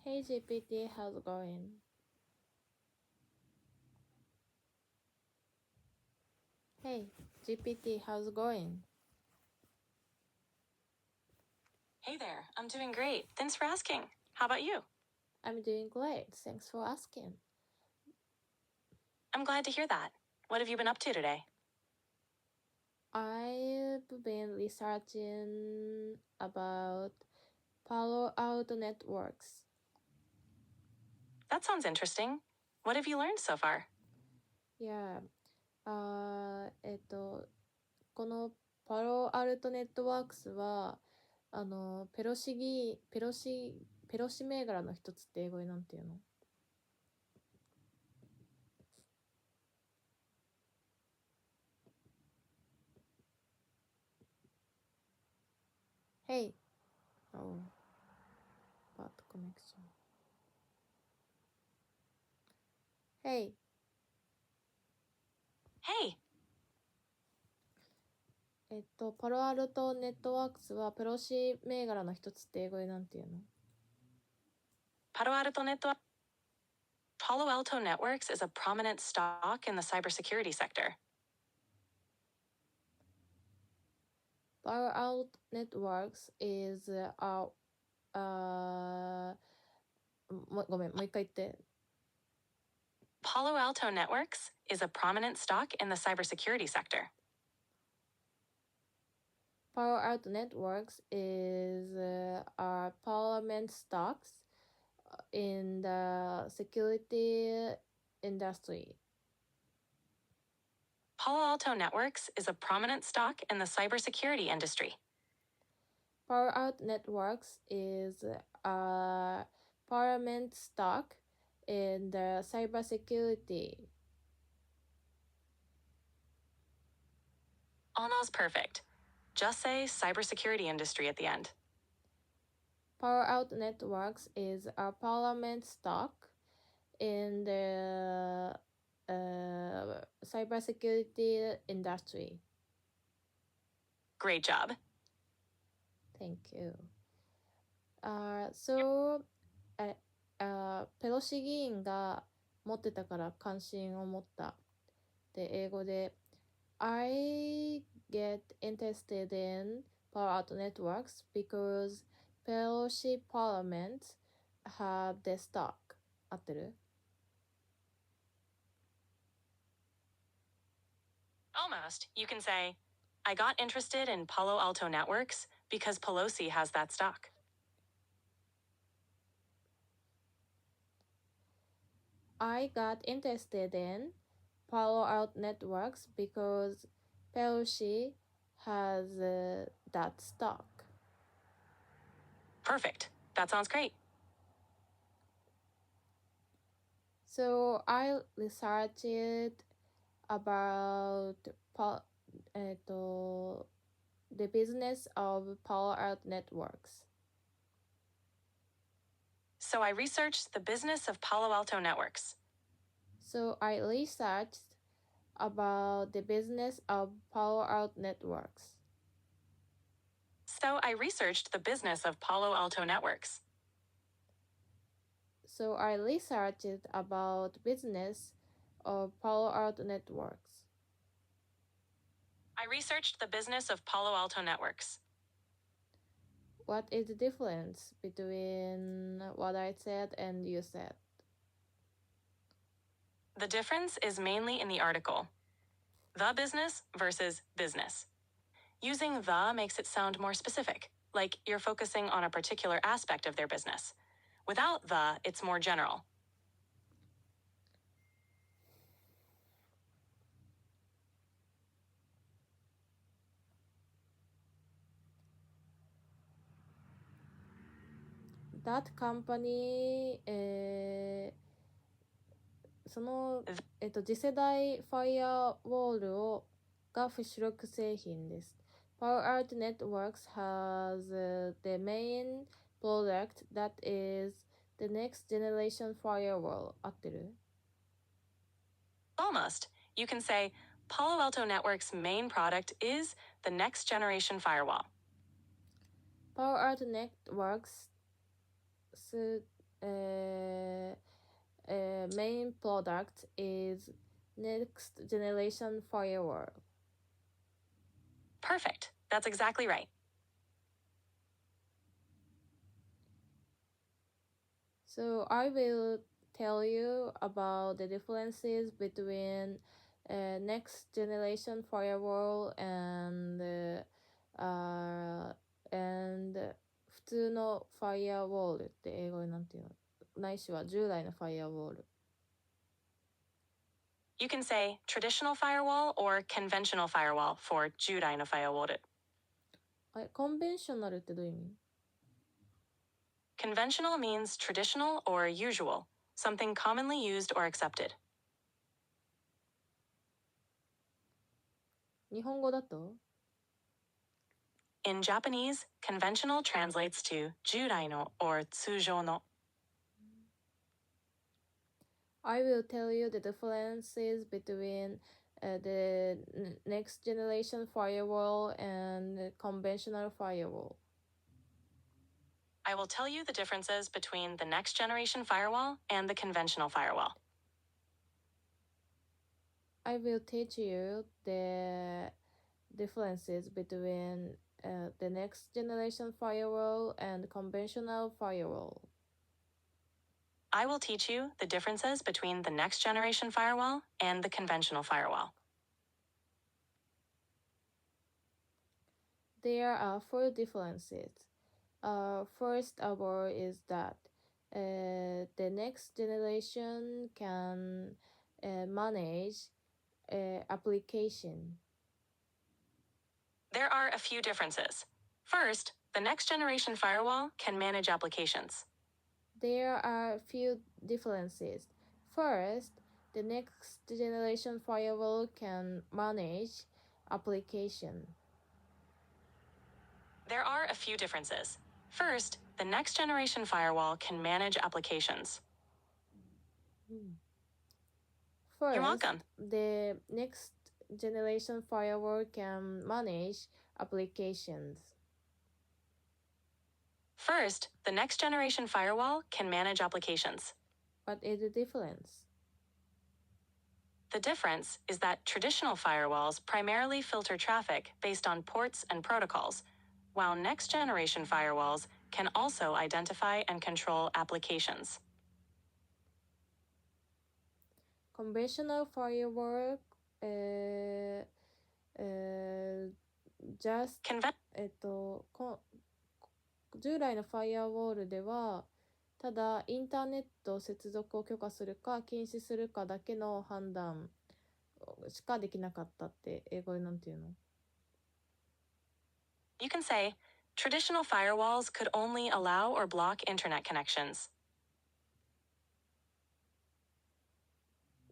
Hey GPT, how's it going? Hey GPT, how's it going? Hey there, I'm doing great. Thanks for asking. How about you? I'm doing great. Thanks for asking. I'm glad to hear that. What have you been up to today? I've been researching about Palo Alto networks. That sounds interesting. What have you learned so far? Yeah. このパロアルトネットワークスは、ペロシ銘柄の一つって英語でなんていうの？Hey. Oh. Bad connection. Hey. Hey, パロアルトネットワークスはペロシ銘柄の一つって英語でなんていうの？ Palo Alto Networks is a prominent stock in the cybersecurity sector. Palo Alto Networks is ごめん、もう一回言って。Palo Alto Networks is a prominent stock in the cybersecurity sector. Palo Alto Networks is a parliament stocks in the security industry. Palo Alto Networks is a prominent stock in the cybersecurity industry. Palo Alto Networks is a parliament stock in the cybersecurity. Almost perfect. Just say cybersecurity industry at the end. Palo Alto Networks is a parliament stock in the cybersecurity industry. Great job. Thank you. So, ペロシ議員が持ってたから関心を持った。で、英語で I get interested in Palo Alto Networks because Pelosi Parliament have the stock. 合ってる？ Almost. You can say, I got interested in Palo Alto Networks because Pelosi has that stock. I got interested in Palo Alto Networks because Pelosi has that stock. Perfect. That sounds great. So I researched about the business of Palo Alto Networks. So I researched the business of Palo Alto Networks. So I researched about the business of Palo Alto Networks. So I researched the business of Palo Alto Networks. So I researched about business of Palo Alto Networks. I researched the business of Palo Alto Networks. What is the difference between what I said and you said? The difference is mainly in the article. The business versus business. Using the makes it sound more specific, like you're focusing on a particular aspect of their business. Without the, it's more general. That company その、次世代ファイアウォールが主力製品です。Palo Alto Networks has the main product that is the next generation firewall. 合ってる？ Almost. You can say, Palo Alto Network's main product is the next generation firewall. Palo Alto Networks main product is next generation firewall. Perfect. That's exactly right. So I will tell you about the differences between next generation firewall and 普通のファイアウォールって英語でなんていうの、ないしは従来のファイアウォール。You can say traditional firewall or conventional firewall for 従来の firewall. コンベンショナルってどういう意味？ Conventional means traditional or usual, something commonly used or accepted. 日本語だと In Japanese, conventional translates to 従来の or 通常の. I will tell you the differences between the next generation firewall and conventional firewall. I will tell you the differences between the next generation firewall and the conventional firewall. I will teach you the differences between the next generation firewall and conventional firewall. I will teach you the differences between the next generation firewall and the conventional firewall. There are 4 differences. First of all is that the next generation can manage application. There are a few differences. First, the next generation firewall can manage applications. There are few differences. First, the next generation firewall can manage application. There are a few differences. First, the next generation firewall can manage applications. First, You're welcome. the next generation firewall can manage applications. First, the next generation firewall can manage applications. What is the difference? The difference is that traditional firewalls primarily filter traffic based on ports and protocols, while next generation firewalls can also identify and control applications. Conventional firewall just 従来のファイアウォールではただインターネット接続を許可するか禁止するかだけの判断しかできなかったって英語でなんて言うの？ You can say, traditional firewalls could only allow or block internet connections.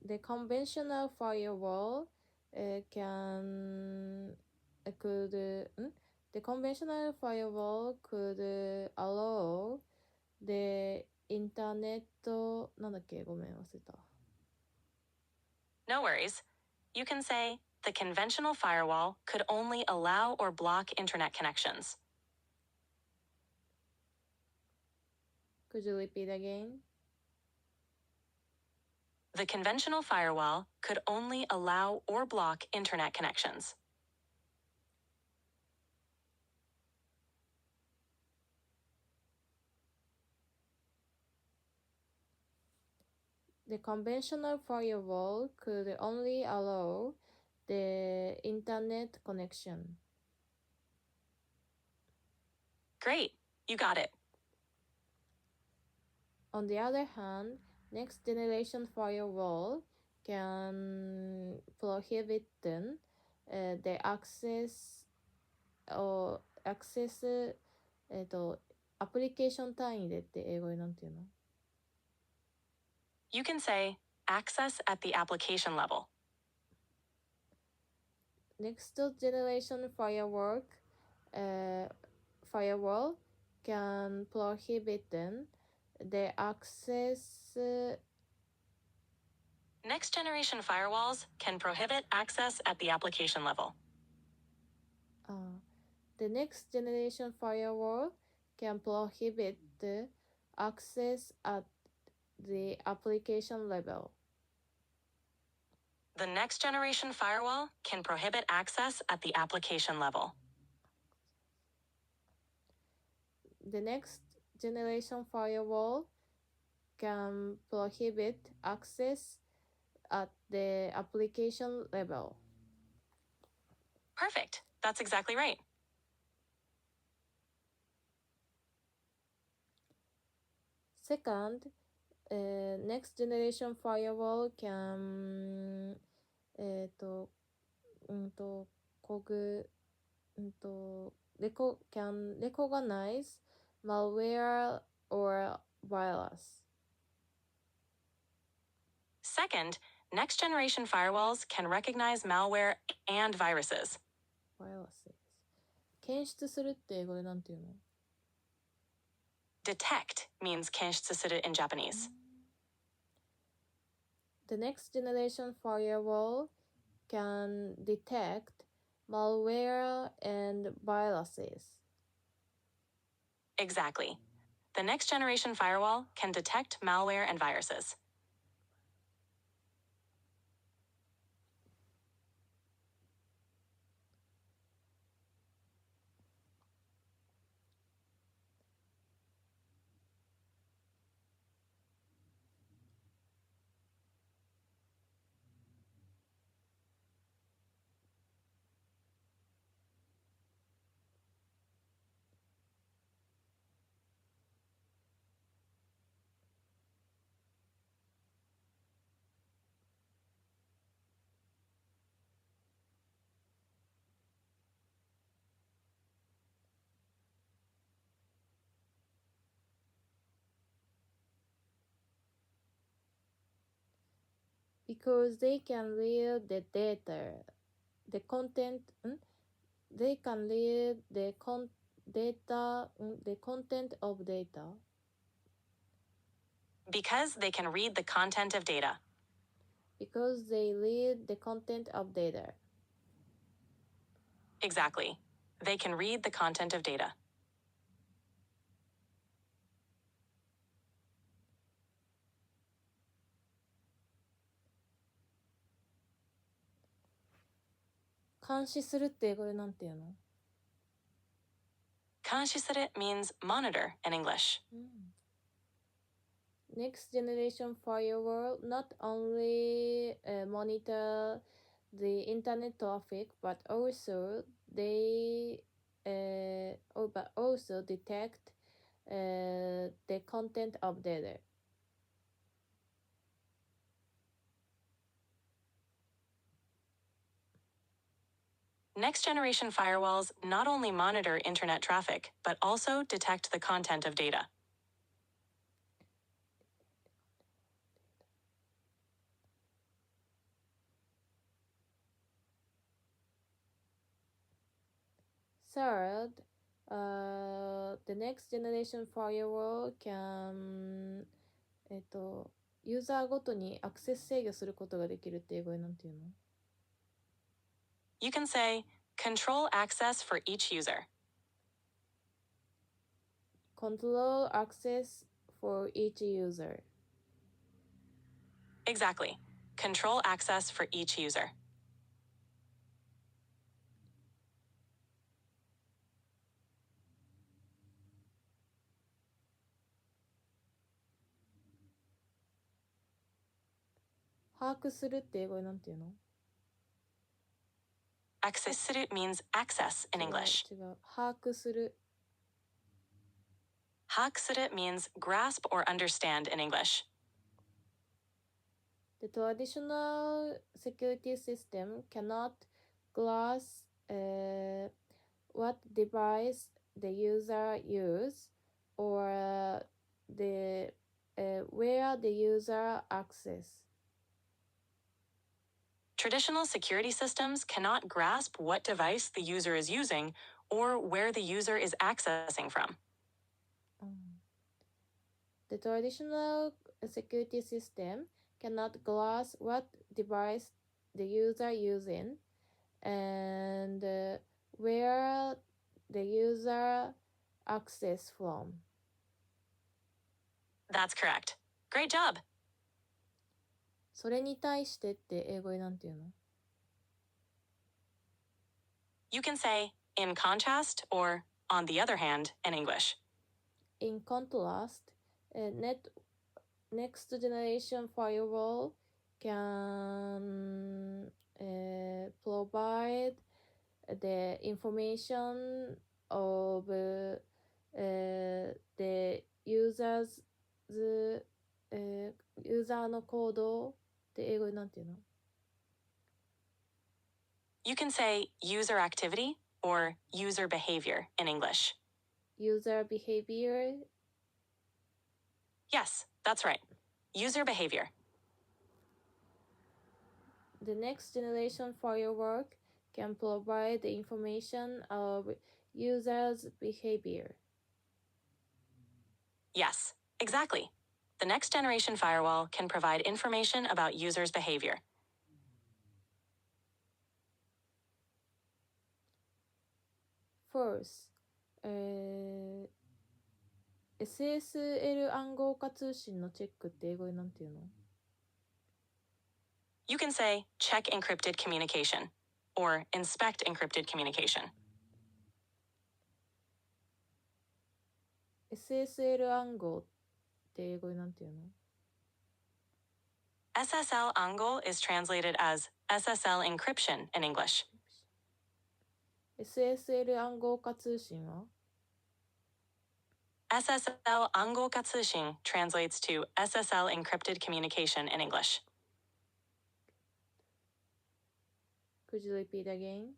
The conventional firewall the conventional firewall could allow the internet なんだっけごめん忘れた。No worries. You can say, the conventional firewall could only allow or block internet connections. Could you repeat again? The conventional firewall could only allow or block internet connections. The conventional firewall could only allow the internet connection. Great, you got it. On the other hand, next generation firewall can prohibit the access or access アプリケーション単位でって英語でなんて言うの？ You can say, access at the application level. Next generation firewall can prohibit the access. Next generation firewalls can prohibit access at the application level. The next generation firewall can prohibit access at the application level. The next generation firewall can prohibit access at the application level. The next generation firewall can prohibit access at the application level. Perfect. That's exactly right. Second, next generation firewall can can recognize malware or virus. Second, next generation firewalls can recognize malware and viruses. Viruses. 検出するって英語でなんて言うの？ Detect means 検出する in Japanese. The next generation firewall can detect malware and viruses. Exactly. The next generation firewall can detect malware and viruses. Because they can read the data, the content, they can read the the content of data. Because they can read the content of data. Because they read the content of data. Exactly. They can read the content of data.監視するって英語でなんて言うの？監視する means monitor in English. Next generation firewall not only monitor the internet traffic but also detect the content of data. Next generation firewalls not only monitor internet traffic, but also detect the content of data. Third, the next generation firewall can ユーザーごとにアクセス制御することができるって英語でなんて言うの？ You can say, control access for each user. Control access for each user. Exactly. Control access for each user. "把握するって英語でなんて言うの？ Access する means access in English. 違う。把握する。把握する means grasp or understand in English. The traditional security system cannot grasp what device the user use or where the user access. Traditional security systems cannot grasp what device the user is using or where the user is accessing from. The traditional security system cannot grasp what device the user using and where the user access from. That's correct. Great job. それに対してって英語でなんて言うの？ You can say in contrast or on the other hand in English. In contrast, next generation firewall can provide the information of the users ユーザーの行動って英語でなんて言うの？ You can say user activity or user behavior in English. User behavior. Yes, that's right. User behavior. The next generation firewall can provide the information of users' behavior. Yes, exactly. The next generation firewall can provide information about users' behavior. First, SSL 暗号化通信のチェックって英語でなんて言うの？ You can say check encrypted communication or inspect encrypted communication. SSL 暗号って英語でなんて言うの？ SSL angle is translated as SSL encryption in English. SSL 暗号化通信は？ SSL angle katsushin translates to SSL encrypted communication in English. Could you repeat again?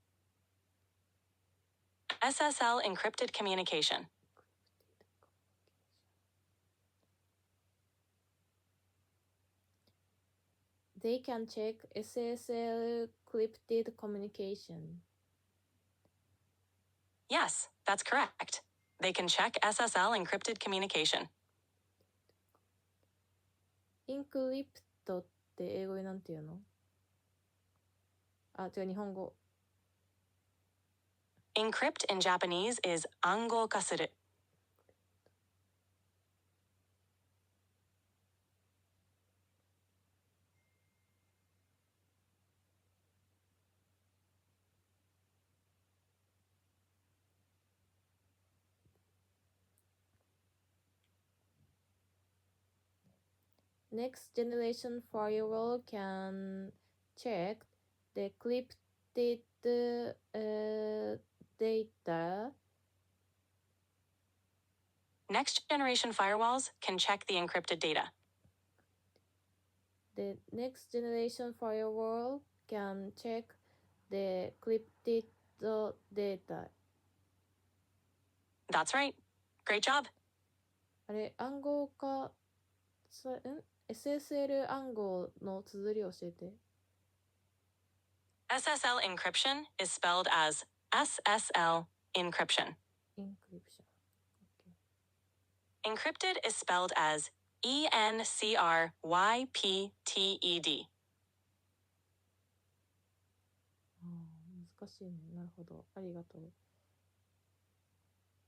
SSL encrypted communication. They can check SSL encrypted communication. Yes, that's correct. They can check SSL encrypted communication. Encrypt って英語でなんて言うの？あ、違う、日本語。Encrypt in Japanese is ango kasuru. Next generation firewall can check the encrypted data. Next generation firewalls can check the encrypted data. The next generation firewall can check the encrypted data. That's right. Great job. あれ、暗号化SSL 暗号の綴りを教えて。SSL encryption is spelled as SSL encryption. Encryption. Okay. Encrypted is spelled as ENCRYPTED. 難しいね。なるほど。ありがとう。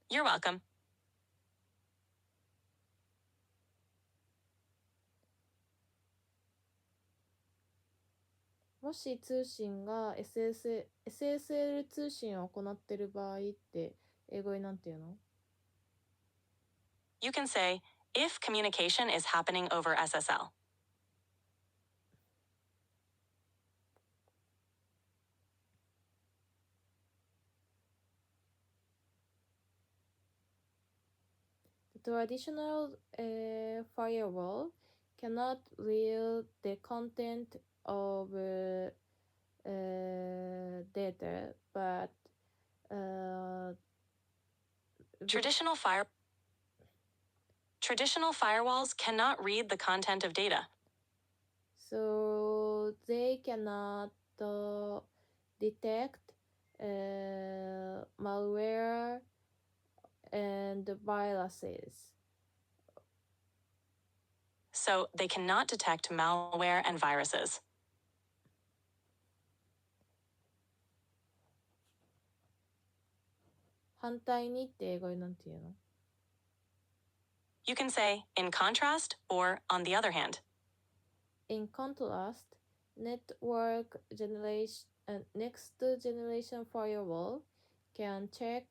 You're welcome. もし通信が SSL 通信を行っている場合って英語でなんて言うの？ You can say if communication is happening over SSL. The traditional firewall cannot read the content of data, but Traditional firewalls cannot read the content of data. so they cannot detect malware and viruses. So they cannot detect malware and viruses. 反対にって英語でなんて言うの？ You can say in contrast or on the other hand. In contrast, next generation firewall can check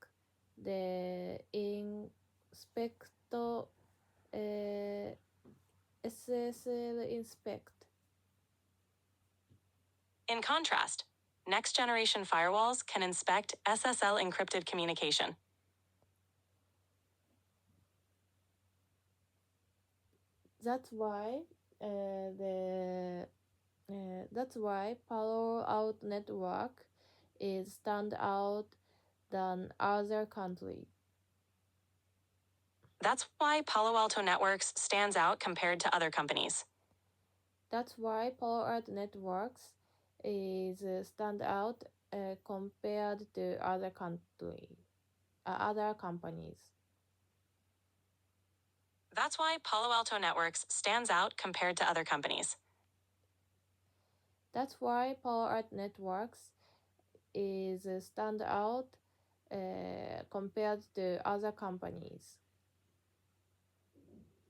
the inspect SSL inspect. In contrast, next generation firewalls can inspect SSL encrypted communication. That's why Palo Alto Network is stand out than other country. That's why Palo Alto Networks stands out compared to other companies. That's why Palo Alto Networks is stand out compared to other companies. That's why Palo Alto Networks stands out compared to other companies. That's why Palo Alto Networks is stand out compared to other companies.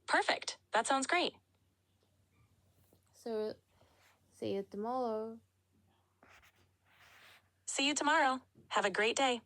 Perfect. That sounds great. So, see you tomorrow. See you tomorrow. Have a great day.